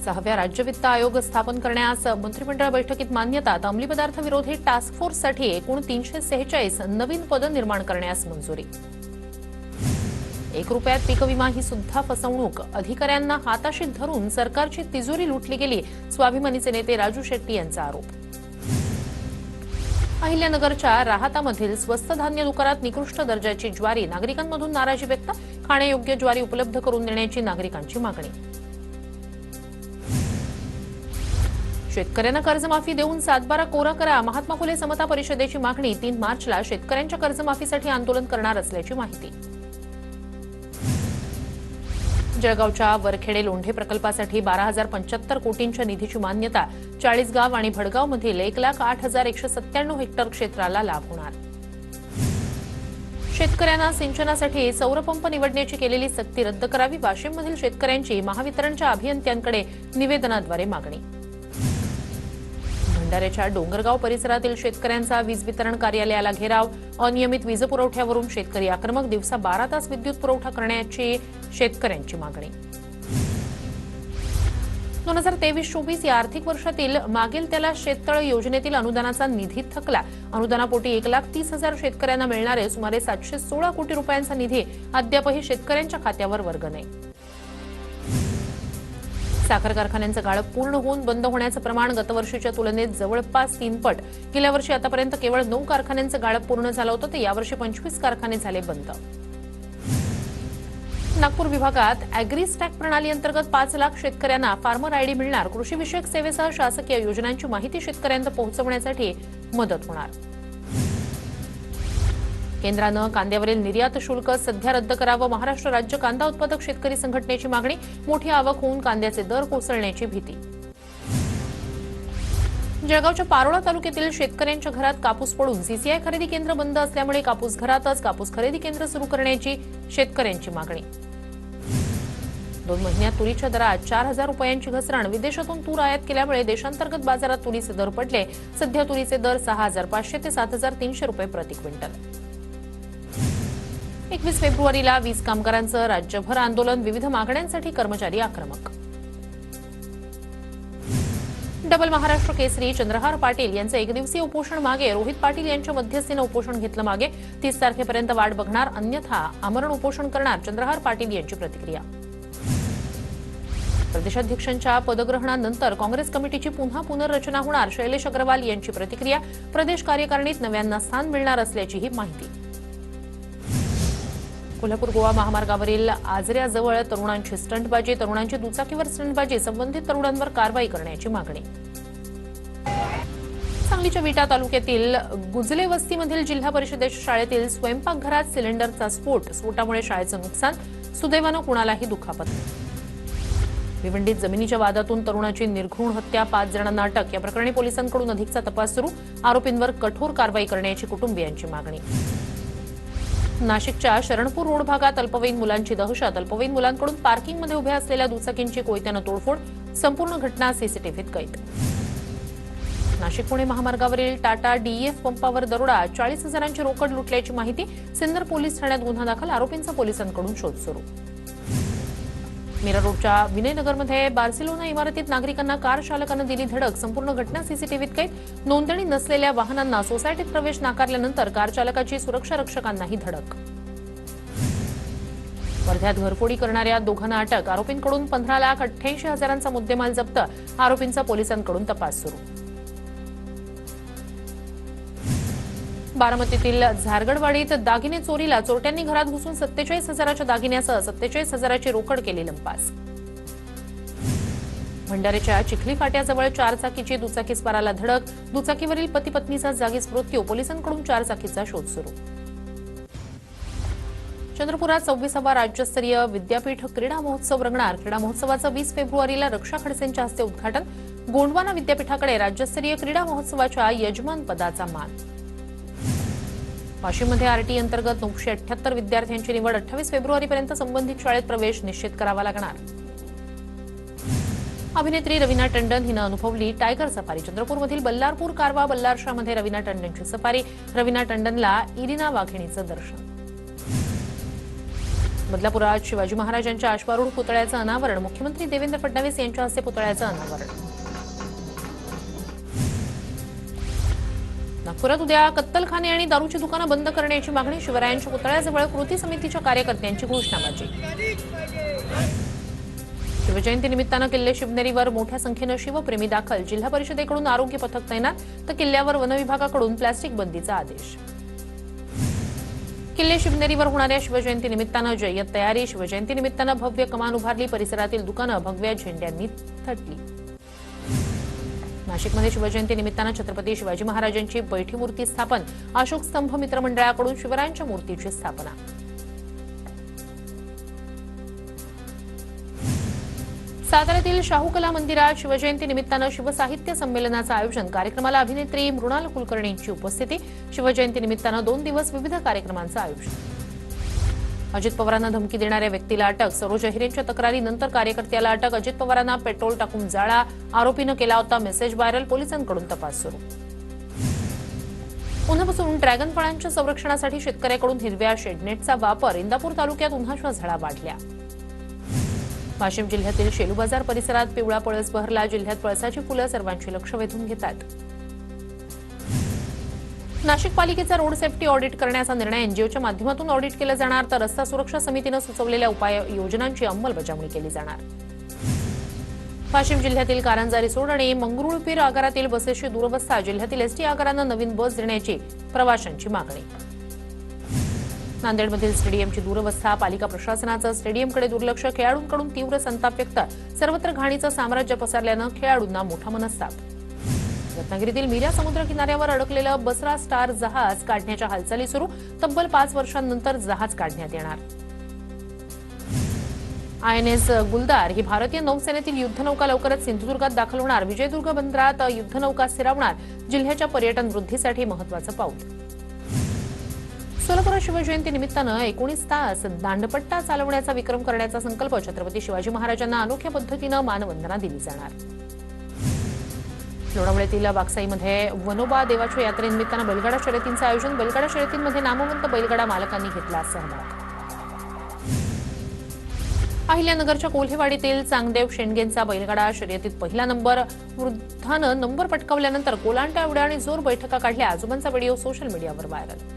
6व्या राज्य वित्त आयोग स्थापन करण्यास मंत्रिमंडळ बैठकीत मान्यता. अंमली पदार्थ विरोधी टास्क फोर्ससाठी एकूण 346 नवीन पदं निर्माण करण्यास मंजुरी. 1 रुपयात पीक विमा ही सुद्धा फसवणूक. अधिकाऱ्यांना हाताशी धरून सरकारची तिजोरी लुटली गेली. स्वाभिमानीचे नेते राजू शेट्टी यांचा आरोप. अहिल्यानगरच्या राहातामधील स्वस्त धान्य दुकानात निकृष्ट दर्जाची ज्वारी. नागरिकांमधून नाराजी व्यक्त. खाण्यायोग्य ज्वारी उपलब्ध करून देण्याची नागरिकांची मागणी. शेतकऱ्यांना कर्जमाफी देऊन 7/12 कोरा करा. महात्मा फुले समता परिषदेची मागणी. 3 मार्चला शेतकऱ्यांच्या कर्जमाफीसाठी आंदोलन करणार असल्याची माहिती. जळगावच्या वरखेडे लोंढे प्रकल्पासाठी 12,075 कोटींच्या निधीची मान्यता. 40 गाव आणि भडगावमधील 1,08,197 हेक्टर क्षेत्राला लाभ होणार. शेतकऱ्यांना सिंचनासाठी सौरपंप निवडण्याची केलेली सक्ती रद्द करावी. वाशिममधील शेतकऱ्यांची महावितरणच्या अभियंत्यांकडे निवेदनाद्वारे मागणी. भंडाऱ्याच्या डोंगरगाव परिसरातील शेतकऱ्यांचा वीज वितरण कार्यालयाला घेराव. अनियमित वीज पुरवठ्यावरून शेतकरी आक्रमक. दिवसा 12 तास विद्युत पुरवठा करण्याची शेतकऱ्यांची मागणी. 2023-24 या आर्थिक वर्षातील मागेल त्याला शेततळ योजनेतील अनुदानाचा निधी थकला. अनुदानापोटी 1,30,000 शेतकऱ्यांना मिळणारे सुमारे 716 कोटी रुपयांचा निधी अद्यापही शेतकऱ्यांच्या खात्यावर वर्ग नाही. साखर कारखान्यांचं गाळप पूर्ण होऊन बंद होण्याचं प्रमाण गतवर्षीच्या तुलनेत जवळपास 3 पट. गेल्या वर्षी आतापर्यंत केवळ 9 कारखान्यांचं गाळप पूर्ण झालं होतं, तर यावर्षी 25 कारखाने झाले बंद. नागपूर विभागात अॅग्रीस्टॅक प्रणाली अंतर्गत 5 लाख शेतकऱ्यांना फार्मर आयडी मिळणार. कृषीविषयक सेवेसह शासकीय योजनांची माहिती शेतकऱ्यांना पोहोचवण्यासाठी मदत होणार. केंद्रानं कांद्यावरील निर्यात शुल्क सध्या रद्द करावं. महाराष्ट्र राज्य कांदा उत्पादक शेतकरी संघटनेची मागणी. मोठी आवक होऊन कांद्याचे दर कोसळण्याची भीती. जळगावच्या पारोळा तालुक्यातील शेतकऱ्यांच्या घरात कापूस पडून सीसीआय खरेदी केंद्र बंद असल्यामुळे कापूस घरातच कापूस खरेदी केंद्र सुरू करण्याची शेतकऱ्यांची मागणी. 2 महिन्यात तुरीच्या दरात 4,000 रुपयांची घसरण. विदेशातून तूर आयात केल्यामुळे देशांतर्गत बाजारात तुरीचे दर पडले. सध्या तुरीचे दर 6,500 ते 7,300 रुपये प्रति क्विंटल. 21 फेब्रुवारीला वीज कामगारांचं राज्यभर आंदोलन. विविध मागण्यांसाठी कर्मचारी आक्रमक. डबल महाराष्ट्र केसरी चंद्रहार पाटील यांचं एकदिवसीय उपोषण मागे. रोहित पाटील यांच्या मध्यस्थीनं उपोषण घेतलं मागे. 30 तारखेपर्यंत वाट बघणार, अन्यथा आमरण उपोषण करणार. चंद्रहार पाटील यांची प्रतिक्रिया. प्रदेशाध्यक्षांच्या पदग्रहणानंतर काँग्रेस कमिटीची पुन्हा पुनर्रचना होणार. शैलेश अग्रवाल यांची प्रतिक्रिया. प्रदेश कार्यकारिणीत नव्यांना स्थान मिळणार असल्याचीही माहिती. कोल्हापूर गोवा महामार्गावरील आजऱ्याजवळ तरुणांची स्टंटबाजी. तरुणांची दुचाकीवर स्टंटबाजी. संबंधित तरुणांवर कारवाई करण्याची मागणी. सांगलीच्या विटा तालुक्यातील गुजले वस्तीमधील जिल्हा परिषदेच्या शाळेतील स्वयंपाकघरात सिलेंडरचा स्फोट. स्फोटामुळे शाळेचं नुकसान. सुदैवानं कुणालाही दुखापत नाही. भिवंडीत जमिनीच्या वादातून तरुणाची निर्घृण हत्या. 5 जणांना अटक. या प्रकरणी पोलिसांकडून अधिकचा तपास सुरू. आरोपींवर कठोर कारवाई करण्याची कुटुंबियांची मागणी. नाशिकच्या शरणपूर रोड भागात अल्पवयीन मुलांची दहशत. अल्पवयीन मुलांकडून पार्किंगमध्ये उभ्या असलेल्या दुचाकींची कोयत्यानं तोडफोड. संपूर्ण घटना सीसीटीव्हीत कैद. नाशिक पुणे महामार्गावरील टाटा डीईएफ पंपावर दरोडा. 40,000ची रोकड लुटल्याची माहिती. सिन्नर पोलीस ठाण्यात गुन्हा दाखल. आरोपींचा पोलिसांकडून शोध सुरू. मीरा रोडच्या विनयनगरमध्ये बार्सिलोना इमारतीत नागरिकांना कार चालकानं दिली धडक. संपूर्ण घटना सीसीटीव्हीत कैद. नोंदणी नसलेल्या वाहनांना सोसायटीत प्रवेश नाकारल्यानंतर कार चालकाची सुरक्षा रक्षकांनाही धडक. वर्ध्यात घरफोडी करणाऱ्या दोघांना अटक. आरोपींकडून 15,88,000चा मुद्देमाल जप्त. आरोपींचा पोलिसांकडून तपास सुरू. बारामतीतील झारगडवाडीत दागिने चोरीला. चोरट्यांनी घरात घुसून 47,000च्या दागिन्यासह 47,000ची रोकड केली लंपास. भंडाऱ्याच्या चिखली फाट्याजवळ 4 चाकीची दुचाकी स्वाराला धडक. दुचाकीवरील पती पत्नीचा जागीच मृत्यू. पोलिसांकडून 4 चाकीचा शोध सुरू. चंद्रपुरात 26वा राज्यस्तरीय विद्यापीठ क्रीडा महोत्सव रंगणार. क्रीडा महोत्सवाचं 20 फेब्रुवारीला रक्षा खडसेंच्या हस्ते उद्घाटन. गोंडवाना विद्यापीठाकडे राज्यस्तरीय क्रीडा महोत्सवाच्या यजमानपदाचा मान. वाशिममध्ये आरटी अंतर्गत 978 विद्यार्थ्यांची निवड. 28 फेब्रुवारीपर्यंत संबंधित शाळेत प्रवेश निश्चित करावा लागणार. अभिनेत्री रवीना टंडन हिनं अनुभवली टायगर सफारी. चंद्रपूरमधील बल्लारपूर कारवा बल्लारशामध्ये रवीना टंडनची सफारी. रवीना टंडनला इरिना वाघिणीचं दर्शन. बदलापुरात शिवाजी महाराजांच्या अश्वारूढ पुतळ्याचं अनावरण. मुख्यमंत्री देवेंद्र फडणवीस यांच्या हस्ते पुतळ्याचं अनावरण. नागपुरात उद्या कत्तलखाने आणि दारूची दुकानं बंद करण्याची मागणी. शिवरायांच्या पुतळ्याजवळ कृती समितीच्या कार्यकर्त्यांची घोषणाबाजी. शिवजयंती निमित्तानं किल्ले शिवनेरीवर मोठ्या संख्येनं शिवप्रेमी दाखल. जिल्हा परिषदेकडून आरोग्य पथक तैनात, तर किल्ल्यावर वनविभागाकडून प्लॅस्टिक बंदीचा आदेश. किल्ले शिवनेरीवर होणाऱ्या शिवजयंती निमित्तानं जय्यत तयारी. शिवजयंती निमित्तानं भव्य कमान उभारली. परिसरातील दुकानं भगव्या झेंड्यांनी थटली. नाशिकमध्ये शिवजयंती निमित्तानं छत्रपती शिवाजी महाराजांची बैठी मूर्ती स्थापन. अशोक स्तंभ मित्रमंडळाकडून शिवरायांच्या मूर्तीची स्थापना. साताऱ्यातील शाहू कला मंदिरात शिवजयंती निमित्तानं शिवसाहित्य संमेलनाचं आयोजन. कार्यक्रमाला अभिनेत्री मृणाल कुलकर्णींची उपस्थिती. शिवजयंती निमित्तानं 2 दिवस विविध कार्यक्रमांचं आयोजन. अजित पवारांना धमकी देणाऱ्या व्यक्तीला अटक. सरोज अहिरेंच्या तक्रारीनंतर कार्यकर्त्याला अटक. अजित पवारांना पेट्रोल टाकून जाळा. आरोपीनं केला होता मेसेज व्हायरल. पोलिसांकडून तपास सुरू. उन्हापासून ड्रॅगन फळांच्या संरक्षणासाठी शेतकऱ्याकडून हिरव्या शेडनेटचा वापर. इंदापूर तालुक्यात उन्हाच्या झळा वाढल्या. वाशिम जिल्ह्यातील शेलू बाजार परिसरात पिवळा पळस बहरला. जिल्ह्यात पळसाची फुलं सर्वांची लक्ष वेधून घेतात. नाशिक पालिकेचा रोड सेफ्टी ऑडिट करण्याचा निर्णय. एनजीओच्या माध्यमातून ऑडिट केलं जाणार, तर रस्ता सुरक्षा समितीनं सुचवलेल्या उपाययोजनांची अंमलबजावणी केली जाणार. वाशिम जिल्ह्यातील कारंजा रिसोड आणि मंगरुळपीर आगारातील बसेसची दुरवस्था. जिल्ह्यातील एसटी आगारांना नवीन बस देण्याची प्रवाशांची मागणी. नांदेडमधील स्टेडियमची दुरवस्था. पालिका प्रशासनाचं स्टेडियमकडे दुर्लक्ष. खेळाडूंकडून तीव्र संताप व्यक्त. सर्वत्र घाणीचं साम्राज्य पसरल्यानं खेळाडूंना मोठा मनस्ताप. रत्नागिरीतील मीरा समुद्र किनाऱ्यावर अडकलेलं बसरा स्टार जहाज काढण्याच्या हालचाली सुरू. तब्बल 5 वर्षांनंतर जहाज काढण्यात येणार. आयएनएस गुलदार ही भारतीय नौसेनेतील युद्धनौका लवकरच सिंधुदुर्गात दाखल होणार. विजयदुर्ग बंदरात युद्धनौका स्थिरावणार. जिल्ह्याच्या पर्यटन वृद्धीसाठी महत्वाचं पाऊल. सोलापुरात शिवजयंती निमित्तानं 19 तास दांडपट्टा चालवण्याचा विक्रम करण्याचा संकल्प. छत्रपती शिवाजी महाराजांना अनोख्या पद्धतीनं मानवंदना दिली जाणार. लोणावळ्यातील वाकसाईमध्ये वनोबा देवाच्या यात्रेनिमित्तानं बैलगाडा शर्यतींचं आयोजन. बैलगाडा शर्यतींमध्ये नामवंत बैलगाडा मालकांनी घेतला सहभाग. अहिल्यानगरच्या कोल्हेवाडीतील चांगदेव शेंडगेंचा बैलगाडा शर्यतीत पहिला नंबर. वृद्धानं नंबर पटकावल्यानंतर कोलांट्या उड्या आणि जोर बैठका काढल्या. आजोबांचा व्हिडिओ सोशल मीडियावर व्हायरल.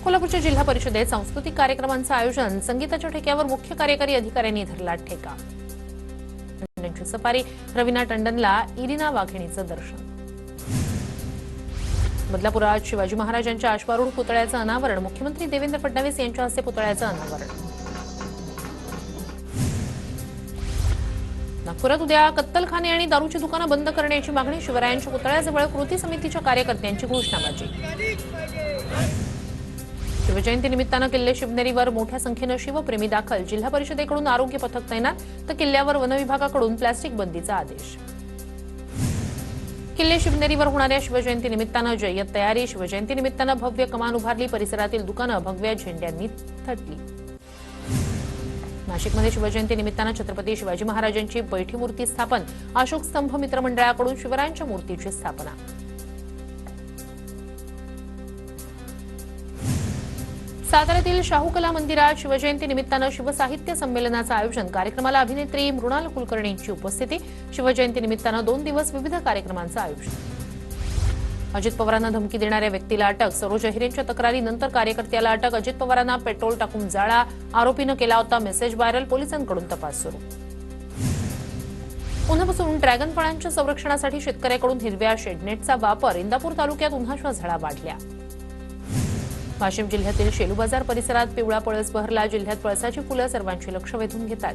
कोल्हापूरच्या जिल्हा परिषदेत सांस्कृतिक कार्यक्रमांचं आयोजन. संगीताच्या ठेक्यावर मुख्य कार्यकारी अधिकाऱ्यांनी धरला ठेका. सफारी. रवीना टंडनला इरिना वाघिणीचं दर्शन. बदलापुरात शिवाजी महाराजांच्या अश्वारूढ पुतळ्याचं अनावरण. मुख्यमंत्री देवेंद्र फडणवीस यांच्या हस्ते पुतळ्याचं अनावरण. नागपुरात उद्या कत्तलखाने आणि दारूची दुकानं बंद करण्याची मागणी. शिवरायांच्या पुतळ्याजवळ कृती समितीच्या कार्यकर्त्यांची घोषणाबाजी. शिवजयंती निमित्तानं किल्ले शिवनेरीवर मोठ्या संख्येनं शिवप्रेमी दाखल. जिल्हा परिषदेकडून आरोग्य पथक तैनात, तर किल्ल्यावर वनविभागाकडून प्लॅस्टिक बंदीचा आदेश. किल्ले शिवनेरीवर होणाऱ्या शिवजयंती निमित्तानं जय्यत तयारी. शिवजयंती निमित्तानं भव्य कमान उभारली. परिसरातील दुकानं भगव्या झेंड्यांनी थटली. नाशिकमध्ये शिवजयंती निमित्तानं छत्रपती शिवाजी महाराजांची बैठी मूर्ती स्थापन. अशोक स्तंभ मित्रमंडळाकडून शिवरायांच्या मूर्तीची स्थापना. साताऱ्यातील शाहू कला मंदिरात शिवजयंती निमित्तानं शिवसाहित्य संमेलनाचं आयोजन. कार्यक्रमाला अभिनेत्री मृणाल कुलकर्णींची उपस्थिती. शिवजयंती निमित्तानं 2 दिवस विविध कार्यक्रमांचं आयोजन. अजित पवारांना धमकी देणाऱ्या व्यक्तीला अटक. सरोज अहिरेंच्या तक्रारीनंतर कार्यकर्त्याला अटक. अजित पवारांना पेट्रोल टाकून जाळा. आरोपीनं केला होता मेसेज व्हायरल. पोलिसांकडून तपास सुरू. उन्हापासून ड्रॅगन फळांच्या संरक्षणासाठी शेतकऱ्याकडून हिरव्या शेडनेटचा वापर. इंदापूर तालुक्यात उन्हाच्या झळा वाढल्या. वाशिम जिल्ह्यातील शेलू बाजार परिसरात पिवळा पळस बहरला. जिल्ह्यात पळसाची फुलं सर्वांची लक्ष वेधून घेतात.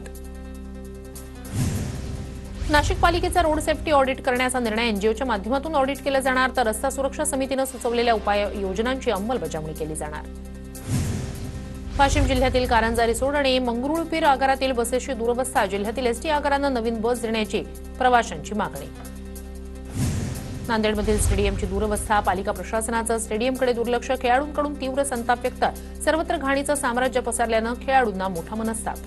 नाशिक पालिकेचा रोड सेफ्टी ऑडिट करण्याचा निर्णय. एनजीओच्या माध्यमातून ऑडिट केलं जाणार, तर रस्ता सुरक्षा समितीनं सुचवलेल्या उपाययोजनांची अंमलबजावणी केली जाणार. वाशिम जिल्ह्यातील कारंजा रिसोड आणि मंगरुळपीर आगारातील बसेसची दुरवस्था. जिल्ह्यातील एसटी आगारांना नवीन बस देण्याची प्रवाशांची मागणी. नांदेडमधील स्टेडियमची दुरवस्था. पालिका प्रशासनाचं स्टेडियमकडे दुर्लक्ष. खेळाडूंकडून तीव्र संताप व्यक्त. सर्वत्र घाणीचं साम्राज्य पसरल्यानं खेळाडूंना मोठा मनस्ताप.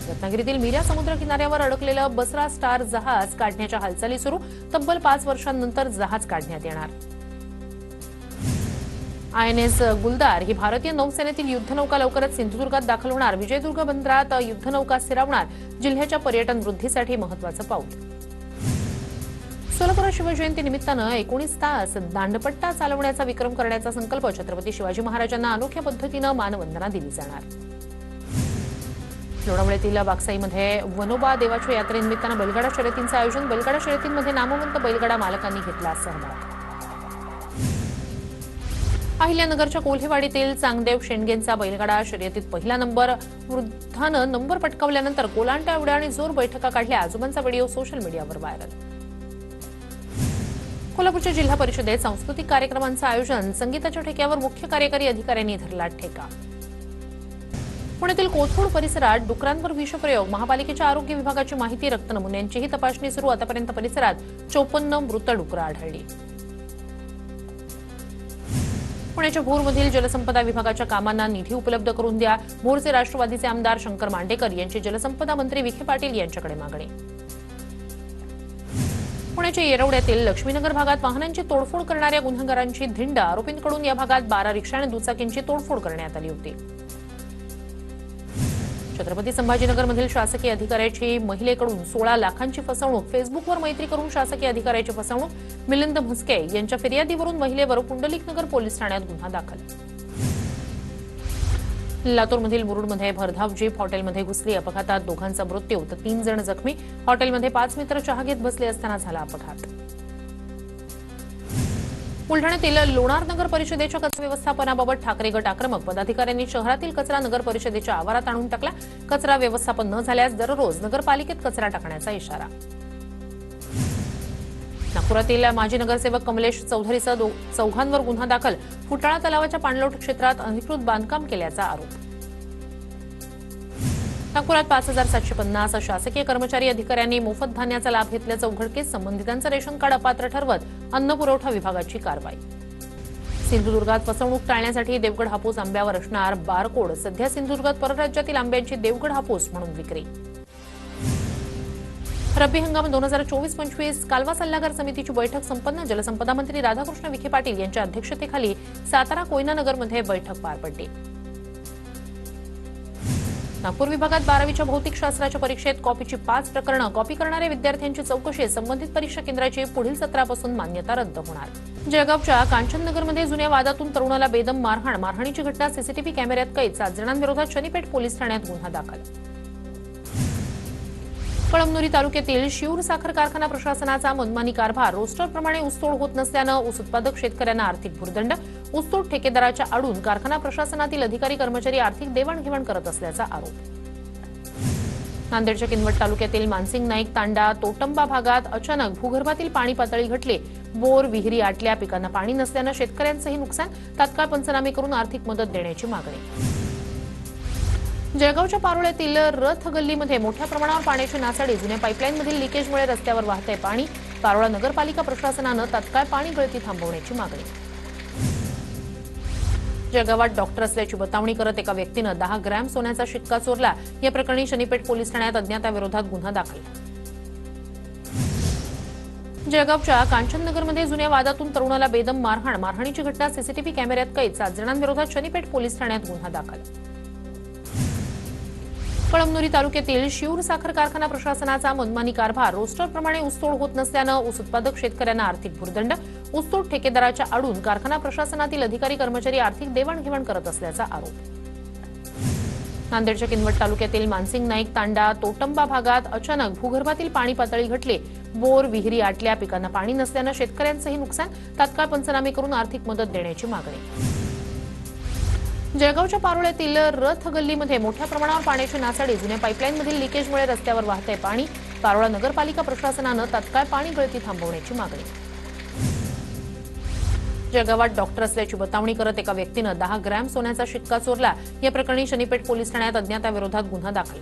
रत्नागिरीतील मीरा समुद्र किनाऱ्यावर अडकलेलं बसरा स्टार जहाज काढण्याच्या हालचाली सुरू. तब्बल 5 वर्षांनंतर जहाज काढण्यात येणार. INS गुलदार ही भारतीय नौसेनेतील युद्धनौका लवकरच सिंधुदुर्गात दाखल होणार. विजयदुर्ग बंदरात युद्धनौका स्थिरावणार. जिल्ह्याच्या पर्यटन वृद्धीसाठी महत्त्वाचं पाऊल. सोलापूर शिवजयंती निमित्तानं 19 तास दांडपट्टा चालवण्याचा विक्रम करण्याचा संकल्प. छत्रपती शिवाजी महाराजांना अनोख्या पद्धतीनं मानवंदना दिली जाणार. लोणावळ्यातील बागसाईमध्ये वनोबा देवाच्या यात्रेनिमित्तानं बैलगाडा शर्यतींचं आयोजन. बैलगाडा शर्यतींमध्ये नामवंत बैलगाडा मालकांनी घेतला सहभाग. अहिल्यानगरच्या कोल्हेवाडीतील चांगदेव शेंडगेंचा बैलगाडा शर्यतीत पहिला नंबर. वृद्धानं नंबर पटकावल्यानंतर कोलांट्या उड्या आणि जोर बैठका काढल्या. आजोबांचा व्हिडिओ सोशल मीडियावर व्हायरल. कोल्हापूरच्या जिल्हा परिषदेत सांस्कृतिक कार्यक्रमांचं आयोजन. संगीताच्या ठेक्यावर मुख्य कार्यकारी अधिकाऱ्यांनी धरला ठेका. पुण्यातील कोथरूड परिसरात डुकरांवर विषप्रयोग. महापालिकेच्या आरोग्य विभागाची माहिती. रक्त नमुन्यांचीही तपासणी सुरू. आतापर्यंत परिसरात 54 मृत डुकरं आढळली. पुण्याच्या भोरमधील जलसंपदा विभागाच्या कामांना निधी उपलब्ध करून द्या. भोरचे राष्ट्रवादीचे आमदार शंकर मांडेकर यांची जलसंपदा मंत्री विखे पाटील यांच्याकडे मागणी. पुण्याच्या येरवड्यातील लक्ष्मीनगर भागात वाहनांची तोडफोड करणाऱ्या गुन्हेगारांची धिंड. आरोपींकडून या भागात 12 रिक्षा आणि दुचाकींची तोडफोड करण्यात आली होती. छत्रपती संभाजीनगरमधील शासकीय अधिकाऱ्याची महिलेकडून 16 लाखांची फसवणूक. फेसबुकवर मैत्री करून शासकीय अधिकाऱ्याची फसवणूक. मिलिंद म्हस्के यांच्या फिर्यादीवरून महिलेवर पुंडलिकनगर पोलीस ठाण्यात गुन्हा दाखल. लातूरमधील मुरुडमध्ये भरधाव जीप हॉटेलमध्ये घुसली. अपघातात दोघांचा मृत्यू तर 3 जण जखमी. हॉटेलमध्ये 5 मित्र चहा घेत बसले असताना झाला अपघात. बुलढाण्यातील लोणार नगर परिषदेच्या कचरा व्यवस्थापनाबाबत ठाकरे गट आक्रमक. पदाधिकाऱ्यांनी शहरातील कचरा नगर परिषदेच्या आवारात आणून टाकला. कचरा व्यवस्थापन न झाल्यास दररोज नगरपालिकेत कचरा टाकण्याचा इशारा. नागपुरातील माजी नगरसेवक कमलेश चौधरीसह चौघांवर गुन्हा दाखल. फुटाळा तलावाच्या पाणलोट क्षेत्रात अनधिकृत बांधकाम केल्याचा आरोप. नागपुरात 5750 शासकीय कर्मचारी अधिकाऱ्यांनी मोफत धान्याचा लाभ घेतल्याचं उघडकीस. संबंधितांचं रेशन कार्ड अपात्र ठरवत अन्न पुरवठा विभागाची कारवाई. सिंधुदुर्गात फसवणूक टाळण्यासाठी देवगड हापूस आंब्यावर असणार बारकोड. सध्या सिंधुदुर्गात परराज्यातील आंब्यांची देवगड हापूस म्हणून विक्री. रब्बी हंगाम 2024-25 कालवा सल्लागार समितीची बैठक संपन्न. जलसंपदा मंत्री राधाकृष्ण विखे पाटील यांच्या अध्यक्षतेखाली सातारा कोयना नगरमध्ये बैठक पार पडली. नागपूर विभागात 12वीच्या भौतिकशास्त्राच्या परीक्षेत कॉपीची 5 प्रकरणं. कॉपी करणाऱ्या विद्यार्थ्यांची चौकशी. संबंधित परीक्षा केंद्राची पुढील सत्रापासून मान्यता रद्द होणार. जळगावच्या कांचननगरमध्ये जुन्या वादातून तरुणाला बेदम मारहाण. मारहाणीची घटना सीसीटीव्ही कॅमेऱ्यात कैद. 7 जणांविरोधात शनीपेठ पोलीस ठाण्यात गुन्हा दाखल. कळमनुरी तालुक्यातील शिऊर साखर कारखाना प्रशासनाचा मनमानी कारभार. रोस्टरप्रमाणे ऊसतोड होत नसल्यानं ऊस उत्पादक शेतकऱ्यांना आर्थिक भुर्दंड. ऊसतोड ठेकेदाराच्या आडून कारखाना प्रशासनातील अधिकारी कर्मचारी आर्थिक देवाणघेवाण करत असल्याचा आरोप. नांदेडच्या किनवट तालुक्यातील मानसिंग नाईक तांडा तोटंबा भागात अचानक भूगर्भातील पाणी पातळी घटली. बोर विहिरी आटल्या. पिकांना पाणी नसल्यानं शेतकऱ्यांचंही नुकसान. तात्काळ पंचनामे करून आर्थिक मदत देण्याची मागणी. जळगावच्या पारोळ्यातील रथ गल्लीमध्ये मोठ्या प्रमाणावर पाण्याची नासाडी. जुन्या पाईपलाईनमधील लिकेजमुळे रस्त्यावर वाहतंय पाणी. पारोळा नगरपालिका प्रशासनानं तात्काळ पाणी गळती थांबवण्याची मागणी. जळगावात डॉक्टर असल्याची बतावणी करत एका व्यक्तीनं 10 ग्रॅम सोन्याचा शिक्का चोरला. या प्रकरणी शनीपेठ पोलीस ठाण्यात अज्ञाताविरोधात गुन्हा दाखल. जळगावच्या कांचननगरमध्ये जुन्या वादातून तरुणाला बेदम मारहाण. मारहाणीची घटना सीसीटीव्ही कॅमेऱ्यात कैद. 7 जणांविरोधात शनीपेठ पोलीस ठाण्यात गुन्हा दाखल. कळमनुरी तालुक्यातील शिऊर साखर कारखाना प्रशासनाचा मनमानी कारभार. रोस्टरप्रमाणे ऊसतोड होत नसल्यानं ऊस उत्पादक शेतकऱ्यांना आर्थिक भुर्दंड. ऊसतोड ठेकेदाराच्या आडून कारखाना प्रशासनातील अधिकारी कर्मचारी आर्थिक देवाणघेवाण करत असल्याचा आरोप. नांदेडच्या किनवट तालुक्यातील मानसिंग नाईक तांडा तोटंबा भागात अचानक भूगर्भातील पाणी पातळी घटली. बोर विहिरी आटल्या. पिकांना पाणी नसल्यानं शेतकऱ्यांचंही नुकसान. तात्काळ पंचनामे करून आर्थिक मदत देण्याची मागणी. जळगावच्या पारोळ्यातील रथ गल्लीमध्ये मोठ्या प्रमाणावर पाण्याची नासाडी. जुन्या पाईपलाईनमधील लिकेजमुळे रस्त्यावर वाहतंय पाणी. पारोळा नगरपालिका प्रशासनानं तात्काळ पाणी गळती थांबवण्याची मागणी. जळगावात डॉक्टर असल्याची बतावणी करत एका व्यक्तीनं 10 ग्रॅम सोन्याचा शिक्का चोरला. या प्रकरणी शनीपेठ पोलीस ठाण्यात अज्ञाताविरोधात गुन्हा दाखल.